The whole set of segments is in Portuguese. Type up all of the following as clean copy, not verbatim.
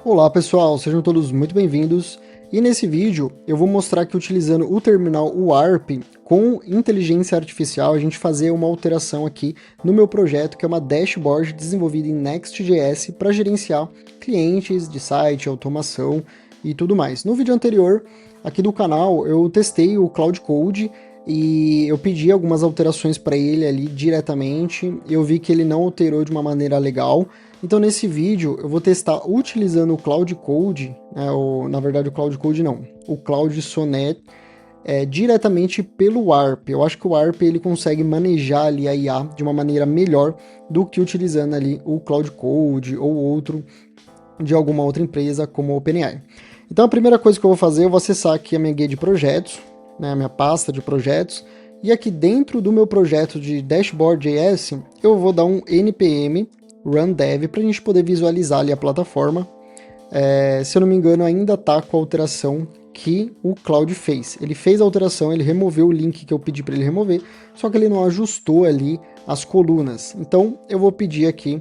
Olá pessoal, sejam todos muito bem-vindos. E nesse vídeo eu vou mostrar que utilizando o terminal WARP com inteligência artificial a gente fazer uma alteração aqui no meu projeto, que é uma dashboard desenvolvida em Next.js para gerenciar clientes de site, automação e tudo mais. No vídeo anterior aqui do canal eu testei o Cloud Code e eu pedi algumas alterações para ele ali diretamente. Eu vi que ele não alterou de uma maneira legal. Então nesse vídeo eu vou testar utilizando o Cloud Code, né, na verdade o Cloud Code não, o Cloud Sonnet diretamente pelo WARP. Eu acho que o WARP ele consegue manejar ali a IA de uma maneira melhor do que utilizando ali o Cloud Code ou outro de alguma outra empresa como a OpenAI. Então a primeira coisa que eu vou fazer, eu vou acessar aqui a minha guia de projetos, né, a minha pasta de projetos, e aqui dentro do meu projeto de Dashboard.js, eu vou dar um npm run dev para a gente poder visualizar ali a plataforma. Se eu não me engano, ainda está com a alteração que o Cloud fez. Ele fez a alteração, ele removeu o link que eu pedi para ele remover, só que ele não ajustou ali as colunas. Então eu vou pedir aqui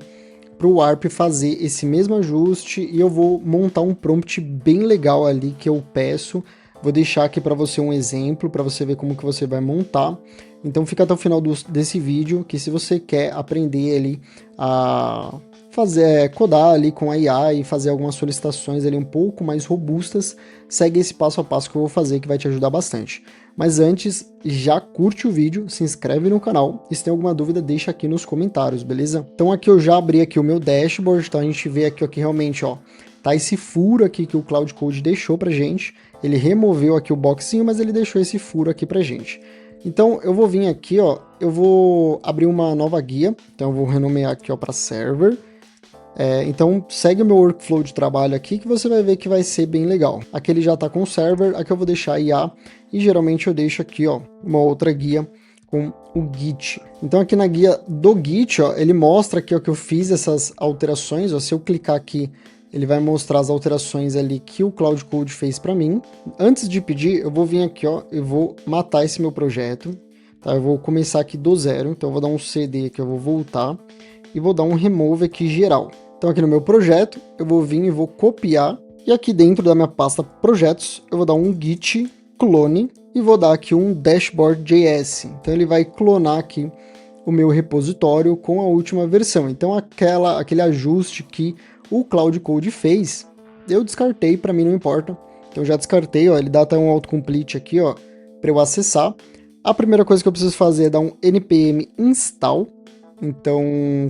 para o WARP fazer esse mesmo ajuste e eu vou montar um prompt bem legal ali que eu peço. Vou deixar aqui para você um exemplo, para você ver como que você vai montar. Então fica até o final desse vídeo, que se você quer aprender ali a codar ali com a IA e fazer algumas solicitações ali um pouco mais robustas, segue esse passo a passo que eu vou fazer, que vai te ajudar bastante. Mas antes, já curte o vídeo, se inscreve no canal e se tem alguma dúvida, deixa aqui nos comentários, beleza? Então aqui eu já abri aqui o meu dashboard, então a gente vê aqui, ó, que realmente, ó, tá esse furo aqui que o Cloud Code deixou pra gente. Ele removeu aqui o boxinho, mas ele deixou esse furo aqui pra gente. Então eu vou vir aqui, ó, eu vou abrir uma nova guia, então eu vou renomear aqui, ó, para server. Então segue o meu workflow de trabalho aqui que você vai ver que vai ser bem legal. Aqui ele já tá com o server, aqui eu vou deixar IA e geralmente eu deixo aqui, ó, uma outra guia com o Git. Então aqui na guia do Git, ó, ele mostra aqui, ó, que eu fiz essas alterações, ó, se eu clicar aqui ele vai mostrar as alterações ali que o Cloud Code fez para mim. Antes de pedir, eu vou vir aqui, ó, eu vou matar esse meu projeto, tá? Eu vou começar aqui do zero, então eu vou dar um CD aqui, eu vou voltar e vou dar um remove aqui geral. Então aqui no meu projeto, eu vou vir e vou copiar e aqui dentro da minha pasta projetos, eu vou dar um git clone e vou dar aqui um dashboard.js. Então ele vai clonar aqui o meu repositório com a última versão. Então aquele ajuste que o Cloud Code fez, eu descartei, para mim não importa. Então já descartei, ó, ele dá até um autocomplete aqui, ó, para eu acessar. A primeira coisa que eu preciso fazer é dar um npm install. Então,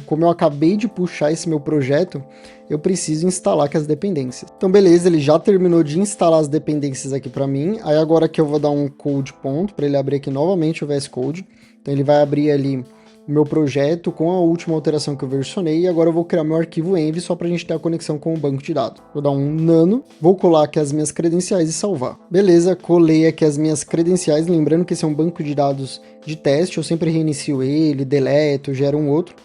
como eu acabei de puxar esse meu projeto, eu preciso instalar aqui as dependências. Então, beleza, ele já terminou de instalar as dependências aqui para mim. Aí agora que eu vou dar um code ponto para ele abrir aqui novamente o VS Code. Então ele vai abrir ali o meu projeto com a última alteração que eu versionei, e agora eu vou criar meu arquivo env só para a gente ter a conexão com o banco de dados. Vou dar um nano, vou colar aqui as minhas credenciais e salvar. Beleza, colei aqui as minhas credenciais, lembrando que esse é um banco de dados de teste, eu sempre reinicio ele, deleto, gero um outro.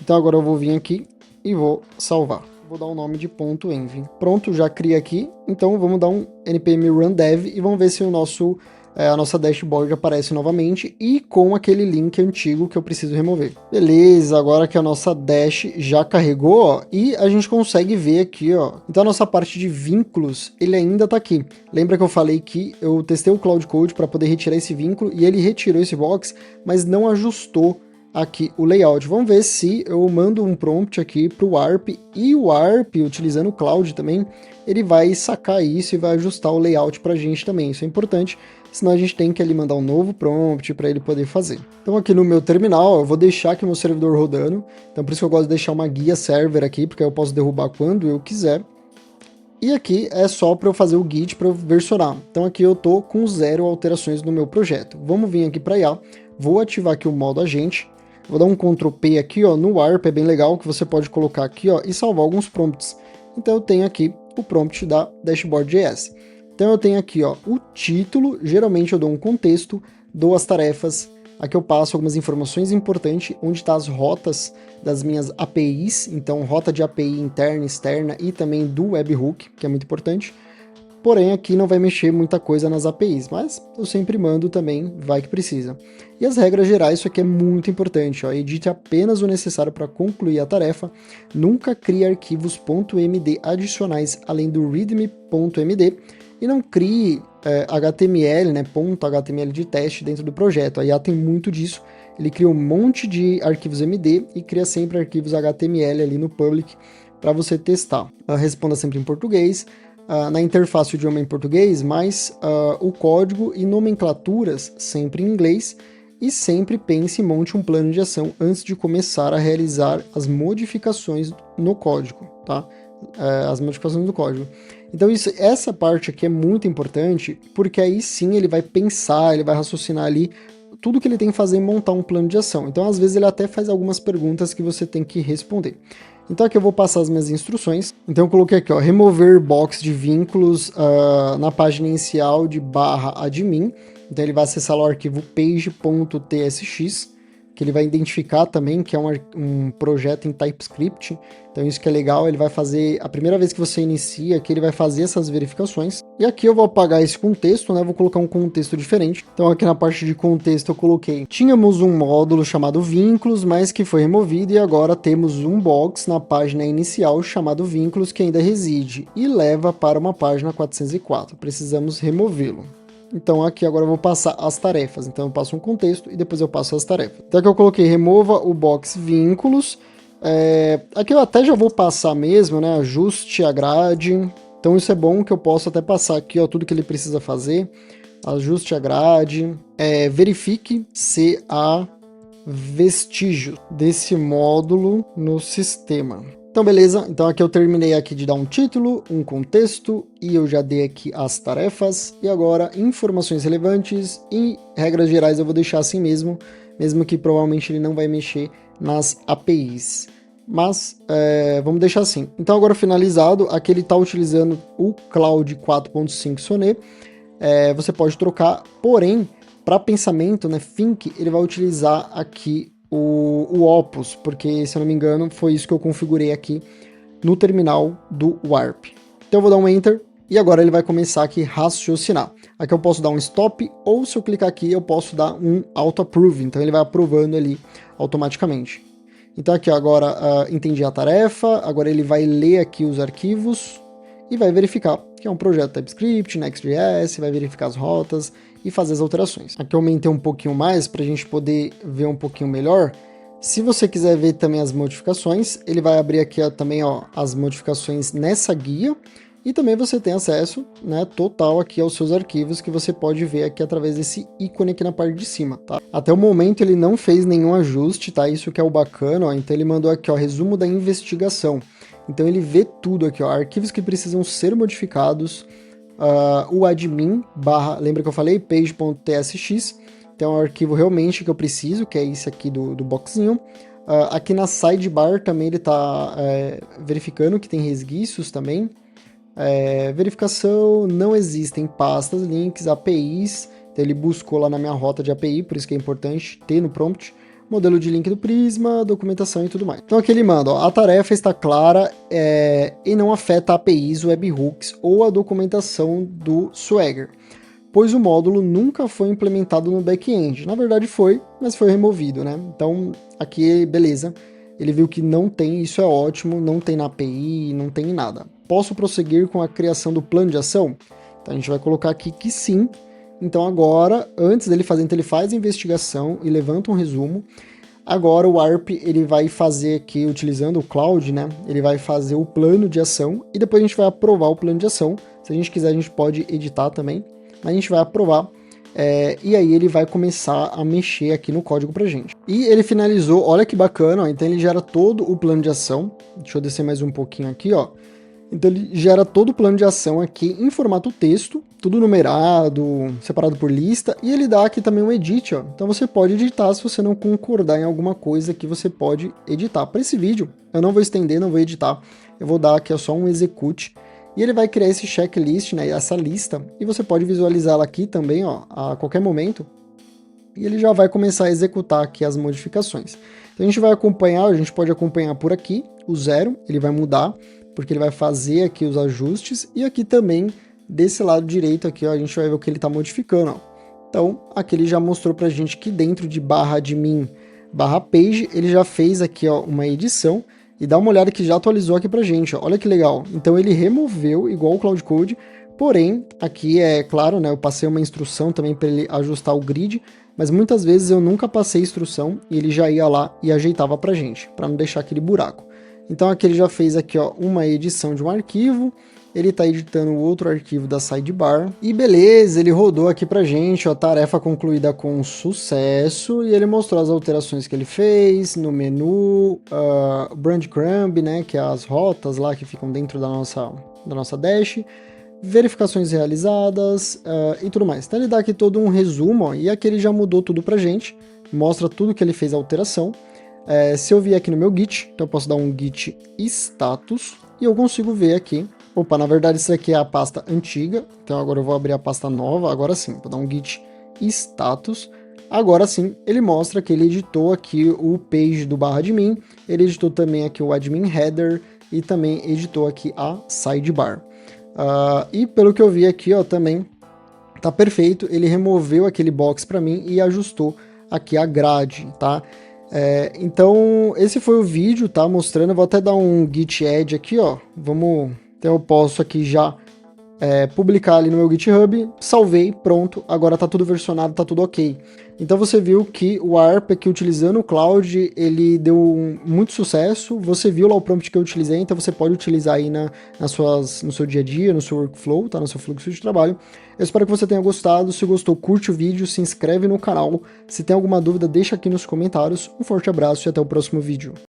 Então agora eu vou vir aqui e vou salvar. Vou dar o nome de .env. Pronto, já criei aqui, então vamos dar um npm run dev e vamos ver se a nossa dashboard aparece novamente e com aquele link antigo que eu preciso remover. Beleza, agora que a nossa dash já carregou, ó, e a gente consegue ver aqui, ó. Então a nossa parte de vínculos, ele ainda tá aqui. Lembra que eu falei que eu testei o Cloud Code para poder retirar esse vínculo e ele retirou esse box, mas não ajustou aqui o layout. Vamos ver se eu mando um prompt aqui para o WARP e o WARP, utilizando o Cloud também, ele vai sacar isso e vai ajustar o layout para a gente também. Isso é importante, senão a gente tem que ali mandar um novo prompt para ele poder fazer. Então aqui no meu terminal, eu vou deixar aqui o meu servidor rodando, então por isso que eu gosto de deixar uma guia server aqui, porque eu posso derrubar quando eu quiser. E aqui é só para eu fazer o git para eu versionar. Então aqui eu tô com 0 alterações no meu projeto. Vamos vir aqui para IA, vou ativar aqui o modo agente, vou dar um Ctrl P aqui, ó, no WARP, é bem legal que você pode colocar aqui, ó, e salvar alguns prompts. Então eu tenho aqui o prompt da Dashboard.js. Então eu tenho aqui, ó, o título, geralmente eu dou um contexto, dou as tarefas, aqui eu passo algumas informações importantes, onde está as rotas das minhas APIs, então rota de API interna, externa e também do webhook, que é muito importante. porém aqui não vai mexer muita coisa nas APIs, mas eu sempre mando também, vai que precisa. E as regras gerais, isso aqui é muito importante, ó, edite apenas o necessário para concluir a tarefa, nunca crie arquivos .md adicionais além do readme.md e não crie HTML, né, .html de teste dentro do projeto. A IA tem muito disso, ele cria um monte de arquivos MD e cria sempre arquivos HTML ali no public para você testar. Responda sempre em português, na interface o idioma em português, mas o código e nomenclaturas sempre em inglês, e sempre pense e monte um plano de ação antes de começar a realizar as modificações no código, tá? As modificações do código. Então essa parte aqui é muito importante, porque aí sim ele vai pensar, ele vai raciocinar ali tudo que ele tem que fazer e montar um plano de ação. Então às vezes ele até faz algumas perguntas que você tem que responder. Então aqui eu vou passar as minhas instruções. Então eu coloquei aqui, ó, remover box de vínculos na página inicial de /admin. Então ele vai acessar lá o arquivo page.tsx, que ele vai identificar também que é um projeto em TypeScript. Então isso que é legal, ele vai fazer, a primeira vez que você inicia aqui, ele vai fazer essas verificações. E aqui eu vou apagar esse contexto, né? Vou colocar um contexto diferente. Então aqui na parte de contexto eu coloquei, tínhamos um módulo chamado vínculos, mas que foi removido, e agora temos um box na página inicial chamado vínculos que ainda reside e leva para uma página 404. Precisamos removê-lo. Então aqui agora eu vou passar as tarefas. Então eu passo um contexto e depois eu passo as tarefas. Então aqui eu coloquei remova o box vínculos. Aqui eu até já vou passar mesmo, né? Ajuste a grade. Então isso é bom que eu posso até passar aqui, ó, tudo que ele precisa fazer. Ajuste a grade. Verifique se há vestígio desse módulo no sistema. Então beleza, então aqui eu terminei aqui de dar um título, um contexto, e eu já dei aqui as tarefas, e agora informações relevantes e regras gerais eu vou deixar assim mesmo que provavelmente ele não vai mexer nas APIs. Mas vamos deixar assim. Então agora finalizado, aqui ele está utilizando o Claude 4.5 Sonnet, você pode trocar, porém, para pensamento, né, Think, ele vai utilizar aqui o Opus, porque se eu não me engano foi isso que eu configurei aqui no terminal do Warp. Então eu vou dar um Enter e agora ele vai começar aqui a raciocinar. Aqui eu posso dar um Stop, ou se eu clicar aqui eu posso dar um Auto Approve, então ele vai aprovando ali automaticamente. Então aqui agora entendi a tarefa, agora ele vai ler aqui os arquivos e vai verificar que é um projeto TypeScript, Next.js, vai verificar as rotas e fazer as alterações. Aqui eu aumentei um pouquinho mais para a gente poder ver um pouquinho melhor. Se você quiser ver também as modificações, ele vai abrir aqui também, ó, as modificações nessa guia, e também você tem acesso, né, total aqui aos seus arquivos, que você pode ver aqui através desse ícone aqui na parte de cima, tá? Até o momento ele não fez nenhum ajuste, tá? Isso que é o bacana, ó. Então ele mandou aqui, ó, resumo da investigação. Então ele vê tudo aqui, ó, arquivos que precisam ser modificados, o admin, lembra que eu falei? Page.tsx, então é um arquivo realmente que eu preciso, que é esse aqui do boxinho. Aqui na sidebar também ele está verificando que tem resquícios também. Verificação, não existem pastas, links, APIs, então ele buscou lá na minha rota de API, por isso que é importante ter no prompt. Modelo de link do Prisma, documentação e tudo mais. Então aqui ele manda, ó, a tarefa está clara e não afeta APIs, webhooks ou a documentação do Swagger, pois o módulo nunca foi implementado no back-end. Na verdade foi, mas foi removido, né? Então aqui, beleza, ele viu que não tem, isso é ótimo, não tem na API, não tem em nada. Posso prosseguir com a criação do plano de ação? Então a gente vai colocar aqui que sim. Então agora, antes dele fazer, então ele faz a investigação e levanta um resumo. Agora o Warp, ele vai fazer aqui, utilizando o Cloud, né? Ele vai fazer o plano de ação e depois a gente vai aprovar o plano de ação. Se a gente quiser, a gente pode editar também, mas a gente vai aprovar. E aí ele vai começar a mexer aqui no código pra gente. E ele finalizou, olha que bacana, ó, então ele gera todo o plano de ação. Deixa eu descer mais um pouquinho aqui, ó. Então ele gera todo o plano de ação aqui em formato texto, tudo numerado, separado por lista, e ele dá aqui também um edit, ó. Então você pode editar, se você não concordar em alguma coisa que você pode editar. Para esse vídeo, eu não vou estender, não vou editar, eu vou dar aqui só um execute, e ele vai criar esse checklist, né, essa lista, e você pode visualizá-la aqui também, ó, a qualquer momento, e ele já vai começar a executar aqui as modificações. Então a gente vai acompanhar, a gente pode acompanhar por aqui, o 0, ele vai mudar, porque ele vai fazer aqui os ajustes, e aqui também desse lado direito aqui, ó, a gente vai ver o que ele está modificando, ó. Então, aqui ele já mostrou pra gente que dentro de /admin /page, ele já fez aqui, ó, uma edição, e dá uma olhada que já atualizou aqui pra gente, ó. Olha que legal. Então ele removeu, igual o Cloud Code, porém, aqui é claro, né, eu passei uma instrução também para ele ajustar o grid, mas muitas vezes eu nunca passei instrução e ele já ia lá e ajeitava pra gente, para não deixar aquele buraco. Então aqui ele já fez aqui, ó, uma edição de um arquivo, ele está editando outro arquivo da sidebar, e beleza, ele rodou aqui pra gente, ó, tarefa concluída com sucesso, e ele mostrou as alterações que ele fez no menu, breadcrumb, né, que é as rotas lá que ficam dentro da nossa dash, verificações realizadas e tudo mais. Então ele dá aqui todo um resumo, ó, e aqui ele já mudou tudo pra gente, mostra tudo que ele fez a alteração. Se eu vier aqui no meu Git, então eu posso dar um Git status, e eu consigo ver aqui. Opa, na verdade isso aqui é a pasta antiga, então agora eu vou abrir a pasta nova, agora sim, vou dar um git status, agora sim ele mostra que ele editou aqui o page do /admin, ele editou também aqui o admin header e também editou aqui a sidebar. E pelo que eu vi aqui, ó, também tá perfeito, ele removeu aquele box para mim e ajustou aqui a grade, tá? Então esse foi o vídeo, tá, mostrando, eu vou até dar um git add aqui, ó, então eu posso aqui já publicar ali no meu GitHub, salvei, pronto, agora tá tudo versionado, tá tudo ok. Então você viu que o ARP aqui utilizando o Cloud, ele deu muito sucesso, você viu lá o prompt que eu utilizei, então você pode utilizar aí no seu dia a dia, no seu workflow, tá, no seu fluxo de trabalho. Eu espero que você tenha gostado, se gostou, curte o vídeo, se inscreve no canal, se tem alguma dúvida deixa aqui nos comentários, um forte abraço e até o próximo vídeo.